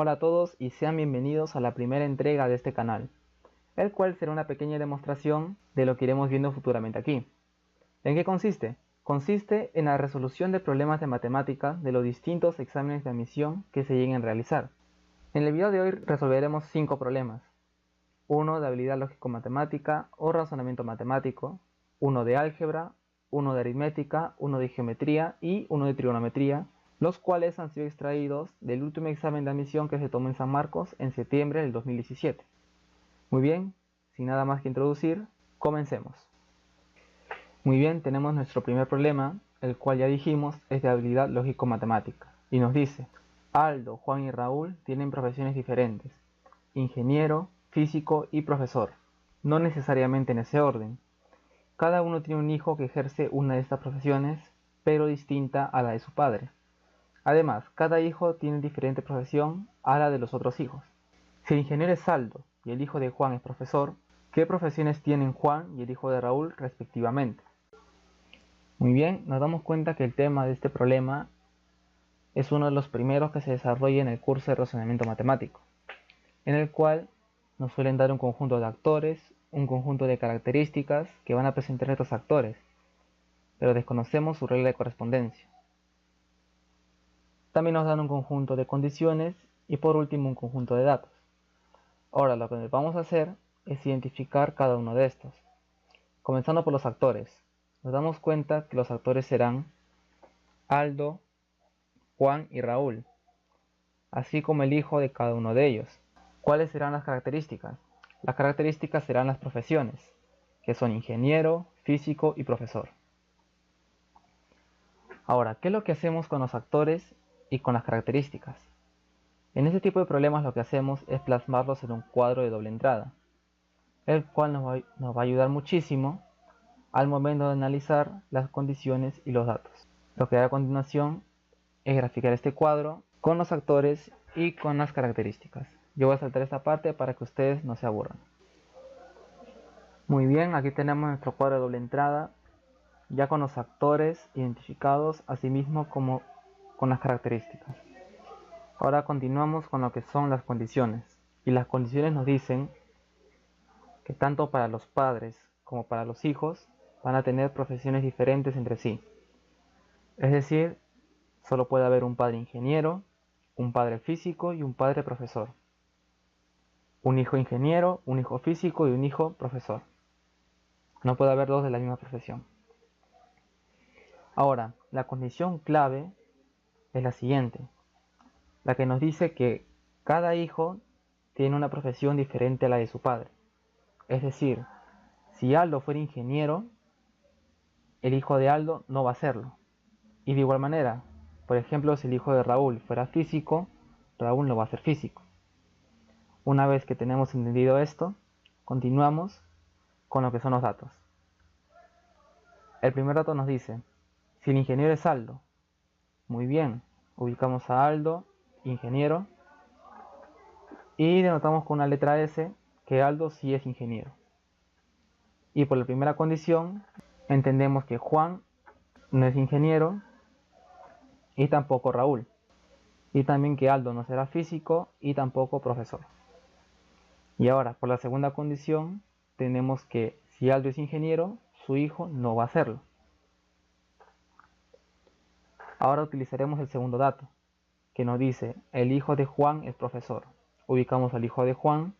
Hola a todos y sean bienvenidos a la primera entrega de este canal, el cual será una pequeña demostración de lo que iremos viendo futuramente aquí. ¿En qué consiste? Consiste en la resolución de problemas de matemática de los distintos exámenes de admisión que se lleguen a realizar. En el video de hoy resolveremos 5 problemas. Uno de habilidad lógico-matemática o razonamiento matemático, uno de álgebra, uno de aritmética, uno de geometría y uno de trigonometría, los cuales han sido extraídos del último examen de admisión que se tomó en San Marcos en septiembre del 2017. Muy bien, sin nada más que introducir, comencemos. Muy bien, tenemos nuestro primer problema, el cual ya dijimos es de habilidad lógico-matemática, y nos dice: Aldo, Juan y Raúl tienen profesiones diferentes, ingeniero, físico y profesor, no necesariamente en ese orden. Cada uno tiene un hijo que ejerce una de estas profesiones, pero distinta a la de su padre. Además, cada hijo tiene diferente profesión a la de los otros hijos. Si el ingeniero es Aldo y el hijo de Juan es profesor, ¿qué profesiones tienen Juan y el hijo de Raúl respectivamente? Muy bien, nos damos cuenta que el tema de este problema es uno de los primeros que se desarrolla en el curso de razonamiento matemático, en el cual nos suelen dar un conjunto de actores, un conjunto de características que van a presentar estos actores, pero desconocemos su regla de correspondencia. También nos dan un conjunto de condiciones y por último un conjunto de datos. Ahora lo que vamos a hacer es identificar cada uno de estos. Comenzando por los actores. Nos damos cuenta que los actores serán Aldo, Juan y Raúl, así como el hijo de cada uno de ellos. ¿Cuáles serán las características? Las características serán las profesiones, que son ingeniero, físico y profesor. Ahora, ¿qué es lo que hacemos con los actores y con las características? En este tipo de problemas lo que hacemos es plasmarlos en un cuadro de doble entrada, el cual nos va a ayudar muchísimo al momento de analizar las condiciones y los datos. Lo que haré a continuación es graficar este cuadro con los actores y con las características. Yo voy a saltar esta parte para que ustedes no se aburran. Muy bien, aquí tenemos nuestro cuadro de doble entrada, ya con los actores identificados, asimismo como con las características. Ahora continuamos con lo que son las condiciones. Y las condiciones nos dicen que tanto para los padres como para los hijos van a tener profesiones diferentes entre sí. Es decir, solo puede haber un padre ingeniero, un padre físico y un padre profesor. Un hijo ingeniero, un hijo físico y un hijo profesor. No puede haber dos de la misma profesión. Ahora, la condición clave es la siguiente, la que nos dice que cada hijo tiene una profesión diferente a la de su padre. Es decir, si Aldo fuera ingeniero, el hijo de Aldo no va a serlo. Y de igual manera, por ejemplo, si el hijo de Raúl fuera físico, Raúl no va a ser físico. Una vez que tenemos entendido esto, continuamos con lo que son los datos. El primer dato nos dice, si el ingeniero es Aldo, muy bien, ubicamos a Aldo, ingeniero, y denotamos con una letra S que Aldo sí es ingeniero. Y por la primera condición, entendemos que Juan no es ingeniero y tampoco Raúl. Y también que Aldo no será físico y tampoco profesor. Y ahora, por la segunda condición, tenemos que si Aldo es ingeniero, su hijo no va a serlo. Ahora utilizaremos el segundo dato, que nos dice el hijo de Juan es profesor. Ubicamos al hijo de Juan,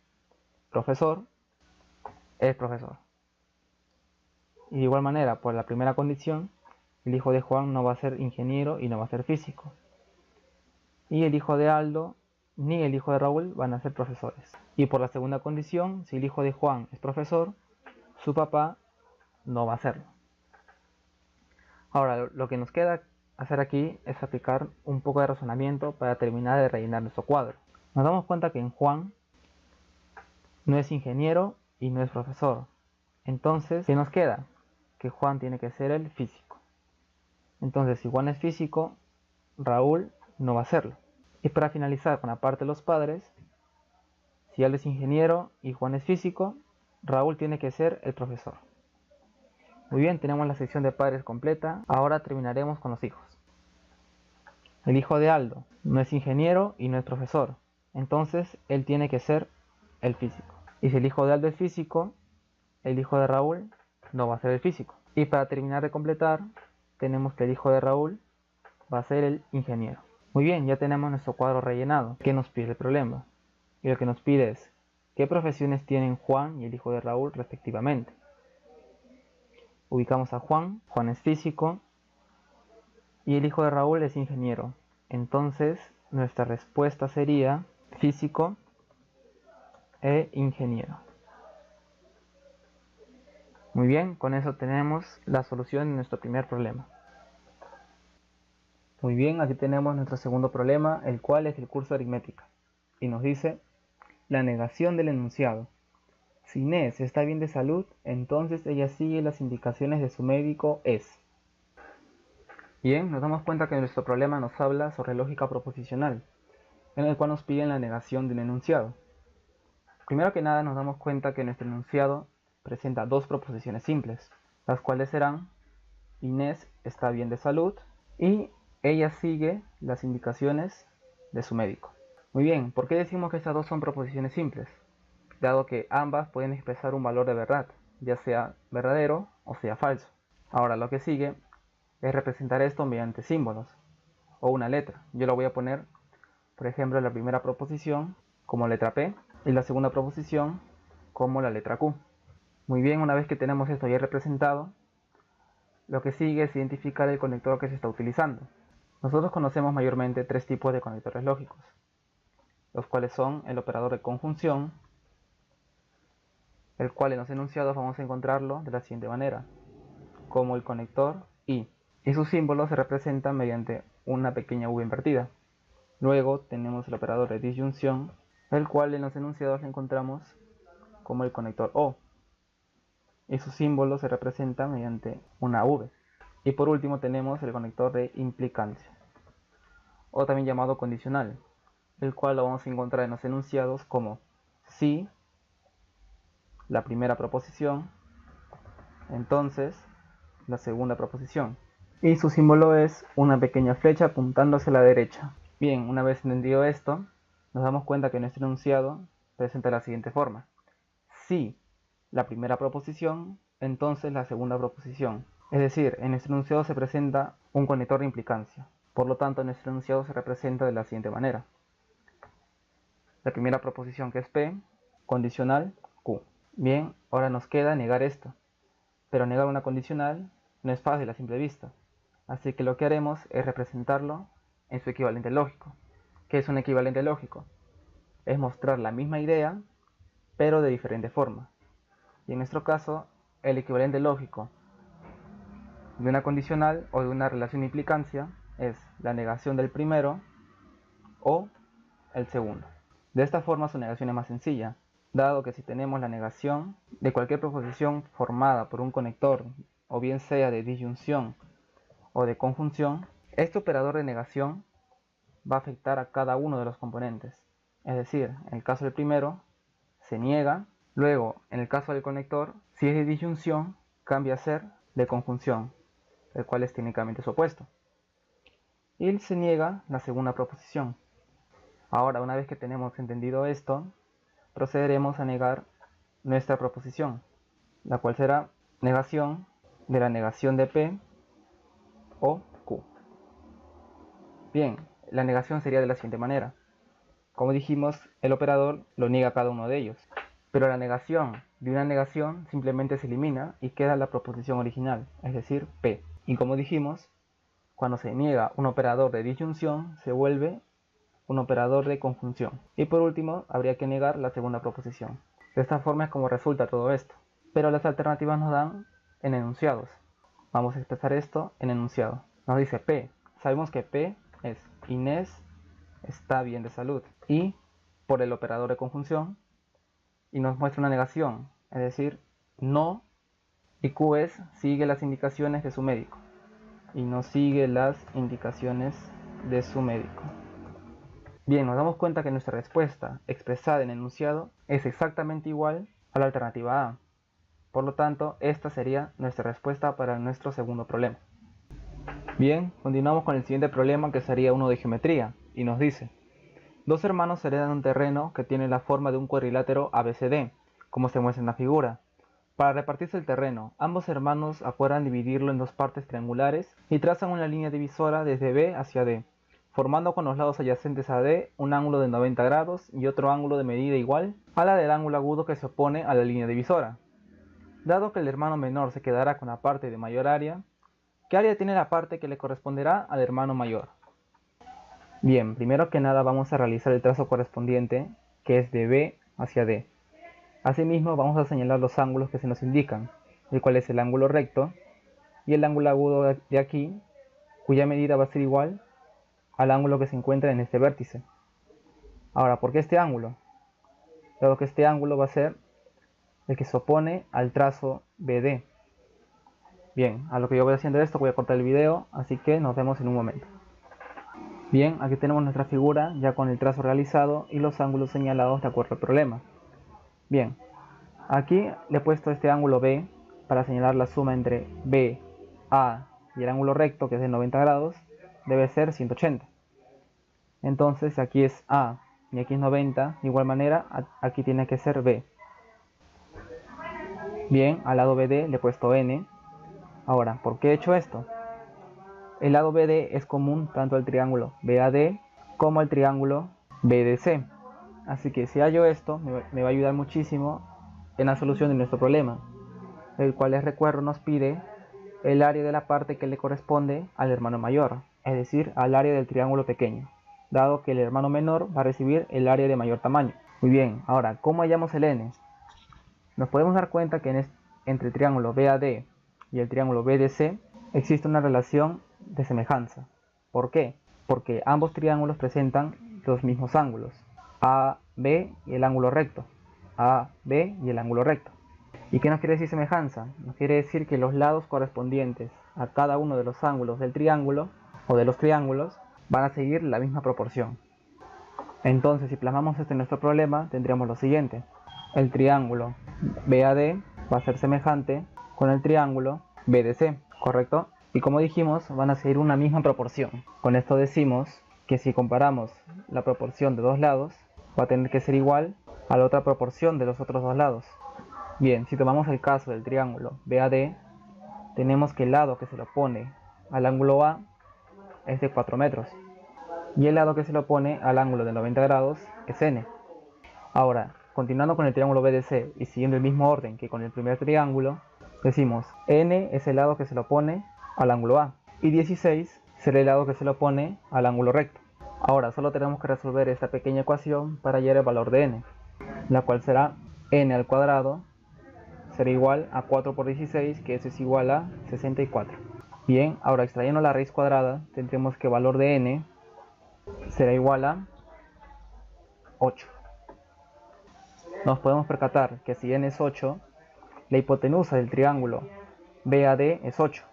profesor, es profesor. Y de igual manera, por la primera condición, el hijo de Juan no va a ser ingeniero y no va a ser físico. Y el hijo de Aldo ni el hijo de Raúl van a ser profesores. Y por la segunda condición, si el hijo de Juan es profesor, su papá no va a serlo. Ahora, lo que nos queda hacer aquí es aplicar un poco de razonamiento para terminar de rellenar nuestro cuadro. Nos damos cuenta que en Juan no es ingeniero y no es profesor. Entonces, ¿qué nos queda? Que Juan tiene que ser el físico. Entonces, si Juan es físico, Raúl no va a serlo. Y para finalizar con la parte de los padres, si él es ingeniero y Juan es físico, Raúl tiene que ser el profesor. Muy bien, tenemos la sección de padres completa. Ahora terminaremos con los hijos. El hijo de Aldo no es ingeniero y no es profesor. entonces él tiene que ser el físico. Y si el hijo de Aldo es físico, el hijo de Raúl no va a ser el físico. Y para terminar de completar, tenemos que el hijo de Raúl va a ser el ingeniero. Muy bien, ya tenemos nuestro cuadro rellenado. ¿Qué nos pide el problema? Y lo que nos pide es, ¿qué profesiones tienen Juan y el hijo de Raúl respectivamente? Ubicamos a Juan, Juan es físico y el hijo de Raúl es ingeniero. Entonces, nuestra respuesta sería físico e ingeniero. Muy bien, con eso tenemos la solución de nuestro primer problema. Muy bien, aquí tenemos nuestro segundo problema, el cual es el curso de aritmética. Y nos dice, la negación del enunciado. Si Inés está bien de salud, entonces ella sigue las indicaciones de su médico es. Bien, nos damos cuenta que nuestro problema nos habla sobre lógica proposicional, en el cual nos piden la negación del enunciado. Primero que nada nos damos cuenta que nuestro enunciado presenta dos proposiciones simples, las cuales serán Inés está bien de salud y ella sigue las indicaciones de su médico. Muy bien, ¿por qué decimos que estas dos son proposiciones simples? Dado que ambas pueden expresar un valor de verdad, ya sea verdadero o sea falso. Ahora lo que sigue es representar esto mediante símbolos o una letra. Yo lo voy a poner, por ejemplo, la primera proposición como letra P y la segunda proposición como la letra Q. Muy bien, una vez que tenemos esto ya representado, lo que sigue es identificar el conector que se está utilizando. Nosotros conocemos mayormente tres tipos de conectores lógicos, los cuales son el operador de conjunción, el cual en los enunciados vamos a encontrarlo de la siguiente manera, como el conector y su símbolo se representa mediante una pequeña V invertida. Luego tenemos el operador de disyunción, el cual en los enunciados lo encontramos como el conector O, y su símbolo se representa mediante una V. Y por último tenemos el conector de implicancia, o también llamado condicional, el cual lo vamos a encontrar en los enunciados como si la primera proposición, entonces la segunda proposición. Y su símbolo es una pequeña flecha apuntando hacia la derecha. Bien, una vez entendido esto, nos damos cuenta que nuestro enunciado presenta la siguiente forma. Si la primera proposición, entonces la segunda proposición. Es decir, en nuestro enunciado se presenta un conector de implicancia. Por lo tanto, nuestro enunciado se representa de la siguiente manera. La primera proposición que es P, condicional Q. Bien, ahora nos queda negar esto. Pero negar una condicional no es fácil a simple vista. Así que lo que haremos es representarlo en su equivalente lógico. ¿Qué es un equivalente lógico? Es mostrar la misma idea, pero de diferente forma. Y en nuestro caso, el equivalente lógico de una condicional o de una relación de implicancia es la negación del primero o el segundo. De esta forma su negación es más sencilla, dado que si tenemos la negación de cualquier proposición formada por un conector, o bien sea de disyunción o de conjunción, este operador de negación va a afectar a cada uno de los componentes. Es decir, en el caso del primero, se niega, luego en el caso del conector, si es de disyunción, cambia a ser de conjunción, el cual es técnicamente su opuesto. Y se niega la segunda proposición. Ahora, una vez que tenemos entendido esto, procederemos a negar nuestra proposición, la cual será negación de la negación de P o Q. Bien, la negación sería de la siguiente manera. Como dijimos, el operador lo niega a cada uno de ellos, pero la negación de una negación simplemente se elimina y queda la proposición original, es decir, P. Y como dijimos, cuando se niega un operador de disyunción, se vuelve un operador de conjunción. Y por último, habría que negar la segunda proposición. De esta forma es como resulta todo esto. Pero las alternativas nos dan en enunciados. Vamos a expresar esto en enunciado. Nos dice P. Sabemos que P es Inés está bien de salud. Y por el operador de conjunción. Y nos muestra una negación. Es decir, no. Y Q es sigue las indicaciones de su médico. Y no sigue las indicaciones de su médico. Bien, nos damos cuenta que nuestra respuesta expresada en enunciado es exactamente igual a la alternativa A. Por lo tanto, esta sería nuestra respuesta para nuestro segundo problema. Bien, continuamos con el siguiente problema que sería uno de geometría y nos dice: Dos hermanos heredan un terreno que tiene la forma de un cuadrilátero ABCD, como se muestra en la figura. Para repartirse el terreno, ambos hermanos acuerdan dividirlo en dos partes triangulares y trazan una línea divisora desde B hacia D, formando con los lados adyacentes a D un ángulo de 90 grados y otro ángulo de medida igual a la del ángulo agudo que se opone a la línea divisora. Dado que el hermano menor se quedará con la parte de mayor área, ¿qué área tiene la parte que le corresponderá al hermano mayor? Bien, primero que nada vamos a realizar el trazo correspondiente, que es de B hacia D. Asimismo vamos a señalar los ángulos que se nos indican, el cual es el ángulo recto y el ángulo agudo de aquí, cuya medida va a ser igual al ángulo que se encuentra en este vértice. Ahora, ¿por qué este ángulo? Dado que este ángulo va a ser el que se opone al trazo BD. Bien, a lo que yo voy haciendo esto voy a cortar el video, así que nos vemos en un momento. Bien, aquí tenemos nuestra figura ya con el trazo realizado y los ángulos señalados de acuerdo al problema. Bien, aquí le he puesto este ángulo B para señalar la suma entre B, A y el ángulo recto, que es de 90 grados, debe ser 180. Entonces aquí es A y aquí es 90, de igual manera aquí tiene que ser B. Bien, al lado BD le he puesto N. Ahora, ¿por qué he hecho esto? El lado BD es común tanto al triángulo BAD como al triángulo BDC. Así que si hallo esto, me va a ayudar muchísimo en la solución de nuestro problema, el cual, les recuerdo, nos pide el área de la parte que le corresponde al hermano mayor, es decir, al área del triángulo pequeño, dado que el hermano menor va a recibir el área de mayor tamaño. Muy bien, ahora, ¿cómo hallamos el n? Nos podemos dar cuenta que entre el triángulo BAD y el triángulo BDC existe una relación de semejanza. ¿Por qué? Porque ambos triángulos presentan los mismos ángulos, AB y el ángulo recto, AB y el ángulo recto. ¿Y qué nos quiere decir semejanza? Nos quiere decir que los lados correspondientes a cada uno de los ángulos del triángulo o de los triángulos van a seguir la misma proporción. Entonces, si plasmamos esto en nuestro problema, tendríamos lo siguiente: el triángulo BAD va a ser semejante con el triángulo BDC, ¿correcto? Y como dijimos, van a seguir una misma proporción. Con esto decimos que si comparamos la proporción de dos lados, va a tener que ser igual a la otra proporción de los otros dos lados. Bien, si tomamos el caso del triángulo BAD, tenemos que el lado que se le opone al ángulo A es de 4 metros y el lado que se le opone al ángulo de 90 grados es N. Ahora, continuando con el triángulo BDC y siguiendo el mismo orden que con el primer triángulo, decimos N es el lado que se le opone al ángulo A y 16 será el lado que se le opone al ángulo recto. Ahora solo tenemos que resolver esta pequeña ecuación para hallar el valor de n, la cual será n al cuadrado será igual a 4 por 16, que eso es igual a 64. Bien, ahora extrayendo la raíz cuadrada tendremos que el valor de n será igual a 8. Nos podemos percatar que si n es 8, la hipotenusa del triángulo BAD es 8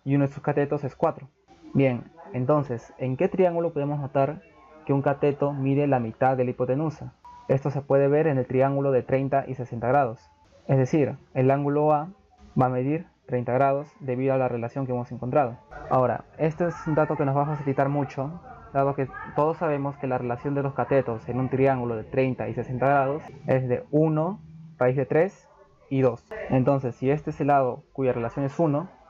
y uno de sus catetos es 4. Bien, entonces, ¿en qué triángulo podemos notar que un cateto mide la mitad de la hipotenusa? Esto se puede ver en el triángulo de 30 y 60 grados. Es decir, el ángulo A va a medir 30 grados debido a la relación que hemos encontrado. Ahora, este es un dato que nos va a facilitar mucho, dado que todos sabemos que la relación de los catetos en un triángulo de 30 y 60 grados es de 1 raíz de 3 y 2. Entonces, si este es el lado cuya relación es 1,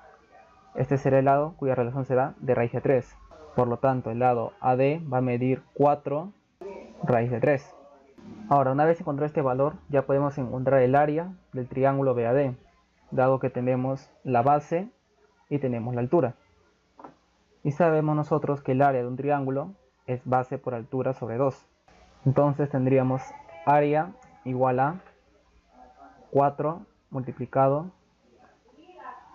este será el lado cuya relación será de raíz de 3. Por lo tanto, el lado AD va a medir 4 raíz de 3. Ahora, una vez encontrado este valor, ya podemos encontrar el área del triángulo BAD, dado que tenemos la base y tenemos la altura. Y sabemos nosotros que el área de un triángulo es base por altura sobre 2. Entonces tendríamos área igual a 4 multiplicado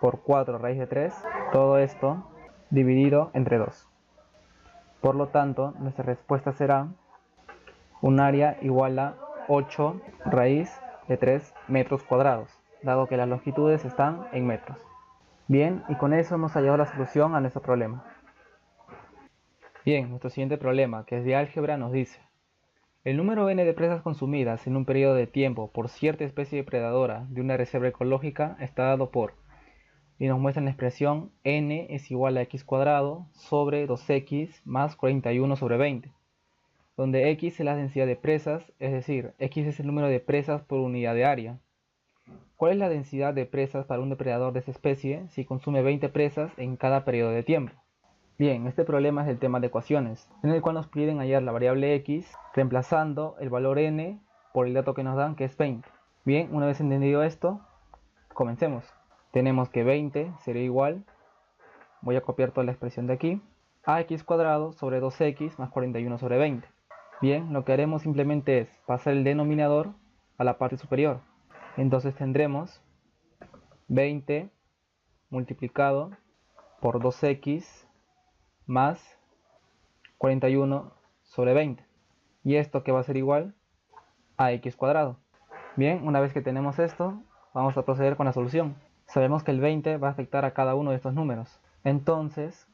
por 4 raíz de 3, todo esto dividido entre 2. Por lo tanto, nuestra respuesta será un área igual a 8 raíz de 3 metros cuadrados, dado que las longitudes están en metros. Bien, y con eso hemos hallado la solución a nuestro problema. Bien, nuestro siguiente problema, que es de álgebra, nos dice: el número n de presas consumidas en un periodo de tiempo por cierta especie depredadora de una reserva ecológica está dado por, y nos muestra la expresión n es igual a x cuadrado sobre 2x más 41 sobre 20. donde X es la densidad de presas, es decir, X es el número de presas por unidad de área. ¿Cuál es la densidad de presas para un depredador de esta especie si consume 20 presas en cada periodo de tiempo? Bien, este problema es el tema de ecuaciones, en el cual nos piden hallar la variable X reemplazando el valor n por el dato que nos dan, que es 20. Bien, una vez entendido esto, comencemos. Tenemos que 20 sería igual, voy a copiar toda la expresión de aquí, ax cuadrado sobre 2x más 41 sobre 20. Bien, lo que haremos simplemente es pasar el denominador a la parte superior. Entonces tendremos 20 multiplicado por 2x más 41 sobre 20. Y esto que va a ser igual a x cuadrado. Bien, una vez que tenemos esto, vamos a proceder con la solución. Sabemos que el 20 va a afectar a cada uno de estos números. Entonces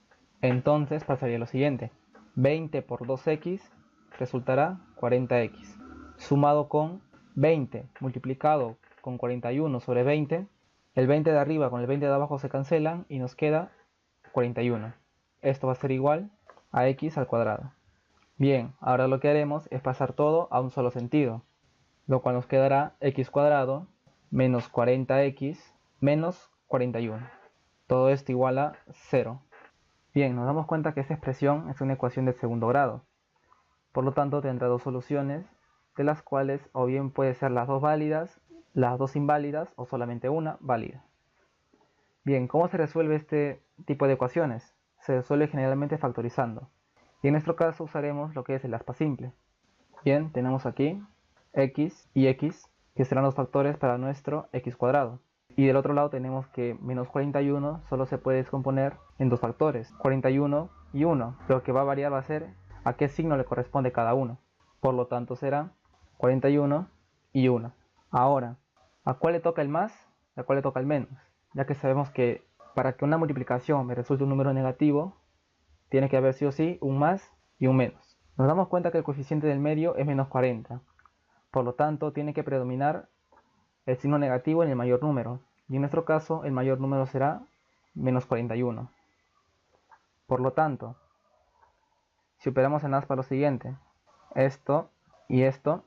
pasaría lo siguiente. 20 por 2x resultará 40x. Sumado con 20 multiplicado con 41 sobre 20. El 20 de arriba con el 20 de abajo se cancelan y nos queda 41. Esto va a ser igual a x al cuadrado. Bien, ahora lo que haremos es pasar todo a un solo sentido, lo cual nos quedará x cuadrado menos 40x menos 41. Todo esto igual a 0. Bien, nos damos cuenta que esta expresión es una ecuación de segundo grado. Por lo tanto, tendrá dos soluciones, de las cuales o bien puede ser las dos válidas, las dos inválidas o solamente una válida. Bien, ¿cómo se resuelve este tipo de ecuaciones? Se resuelve generalmente factorizando. Y en nuestro caso usaremos lo que es el aspa simple. Bien, tenemos aquí x y x, que serán los factores para nuestro x cuadrado. Y del otro lado tenemos que menos 41 solo se puede descomponer en dos factores, 41 y 1. Lo que va a variar va a ser a qué signo le corresponde cada uno. Por lo tanto será 41 y 1. Ahora, ¿a cuál le toca el más y a cuál le toca el menos? Ya que sabemos que para que una multiplicación me resulte un número negativo, tiene que haber sí o sí un más y un menos. Nos damos cuenta que el coeficiente del medio es menos 40. Por lo tanto, tiene que predominar el signo negativo en el mayor número. Y en nuestro caso, el mayor número será menos 41. Por lo tanto, si operamos en aspa lo siguiente, esto y esto,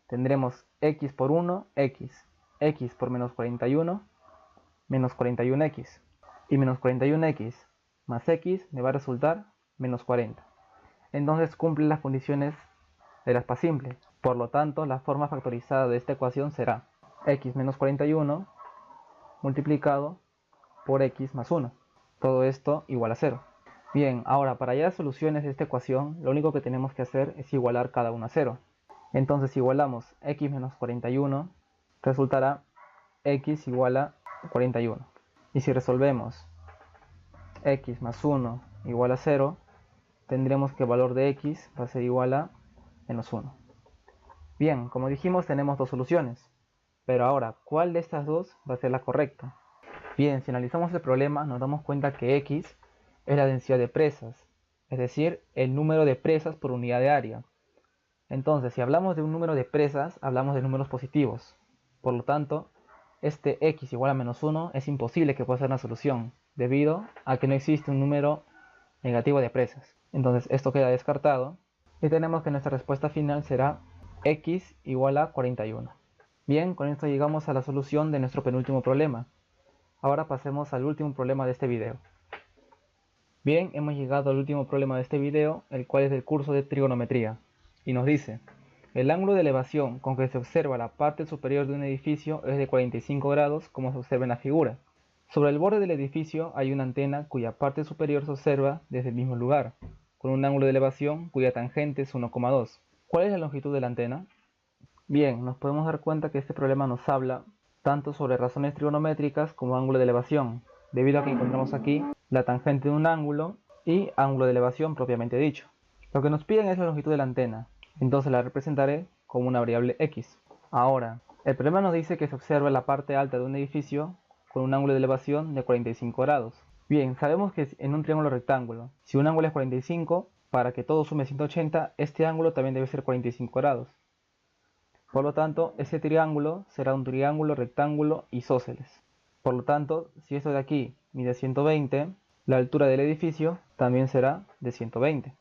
tendremos x por 1, x por menos 41, menos 41x. Y menos 41x más x me va a resultar menos 40. Entonces cumple las condiciones del aspa simple. Por lo tanto, la forma factorizada de esta ecuación será x menos 41 multiplicado por x más 1. Todo esto igual a 0. Bien, ahora para hallar soluciones de esta ecuación, lo único que tenemos que hacer es igualar cada una a 0. Entonces si igualamos x menos 41, resultará x igual a 41. Y si resolvemos x más 1 igual a 0, tendremos que el valor de x va a ser igual a menos 1. Bien, como dijimos tenemos dos soluciones. Pero ahora, ¿cuál de estas dos va a ser la correcta? Bien, si analizamos el problema nos damos cuenta que x es la densidad de presas, es decir, el número de presas por unidad de área. Entonces, si hablamos de un número de presas, hablamos de números positivos. Por lo tanto, este x igual a menos 1 es imposible que pueda ser una solución, debido a que no existe un número negativo de presas. Entonces, esto queda descartado y tenemos que nuestra respuesta final será x igual a 41. Bien, con esto llegamos a la solución de nuestro penúltimo problema. Ahora pasemos al último problema de este video. Bien, hemos llegado al último problema de este video, el cual es del curso de trigonometría. Y nos dice, el ángulo de elevación con que se observa la parte superior de un edificio es de 45 grados, como se observa en la figura. Sobre el borde del edificio hay una antena cuya parte superior se observa desde el mismo lugar, con un ángulo de elevación cuya tangente es 1,2. ¿Cuál es la longitud de la antena? Bien, nos podemos dar cuenta que este problema nos habla tanto sobre razones trigonométricas como ángulo de elevación, debido a que encontramos aquí la tangente de un ángulo y ángulo de elevación propiamente dicho. Lo que nos piden es la longitud de la antena, entonces la representaré como una variable x. Ahora, el problema nos dice que se observa la parte alta de un edificio con un ángulo de elevación de 45 grados. Bien, sabemos que en un triángulo rectángulo, si un ángulo es 45, para que todo sume 180, este ángulo también debe ser 45 grados. Por lo tanto, ese triángulo será un triángulo rectángulo isósceles. Por lo tanto, si esto de aquí mide 120, la altura del edificio también será de 120.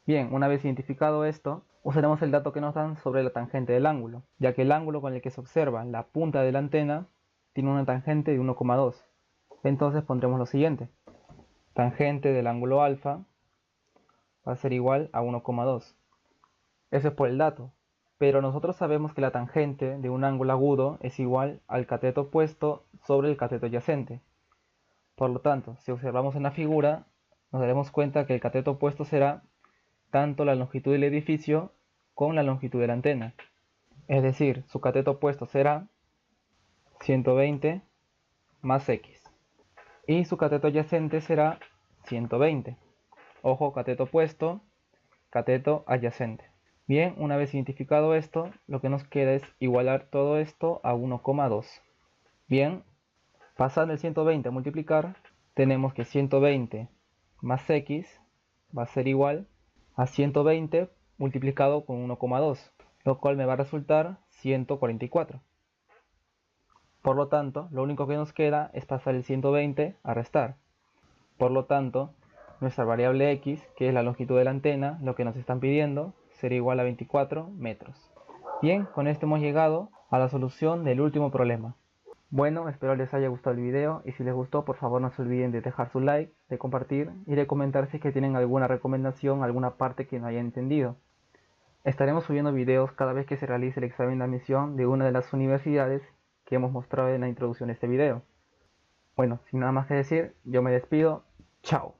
Bien, una vez identificado esto, usaremos el dato que nos dan sobre la tangente del ángulo, ya que el ángulo con el que se observa la punta de la antena tiene una tangente de 1,2. Entonces pondremos lo siguiente. Tangente del ángulo alfa va a ser igual a 1,2. Eso es por el dato, pero nosotros sabemos que la tangente de un ángulo agudo es igual al cateto opuesto sobre el cateto adyacente. Por lo tanto, si observamos en la figura, nos daremos cuenta que el cateto opuesto será tanto la longitud del edificio con la longitud de la antena. Es decir, su cateto opuesto será 120 más x. Y su cateto adyacente será 120. Ojo, cateto opuesto, cateto adyacente. Bien, una vez identificado esto, lo que nos queda es igualar todo esto a 1,2. Bien, pasando el 120 a multiplicar, tenemos que 120 más x va a ser igual a 120 multiplicado con 1,2, lo cual me va a resultar 144. Por lo tanto, lo único que nos queda es pasar el 120 a restar. Por lo tanto, nuestra variable x, que es la longitud de la antena, lo que nos están pidiendo, será igual a 24 metros. Bien, con esto hemos llegado a la solución del último problema. Bueno, espero les haya gustado el video y si les gustó, por favor no se olviden de dejar su like, de compartir y de comentar si es que tienen alguna recomendación, alguna parte que no hayan entendido. Estaremos subiendo videos cada vez que se realice el examen de admisión de una de las universidades que hemos mostrado en la introducción de este video. Bueno, sin nada más que decir, yo me despido. Chao.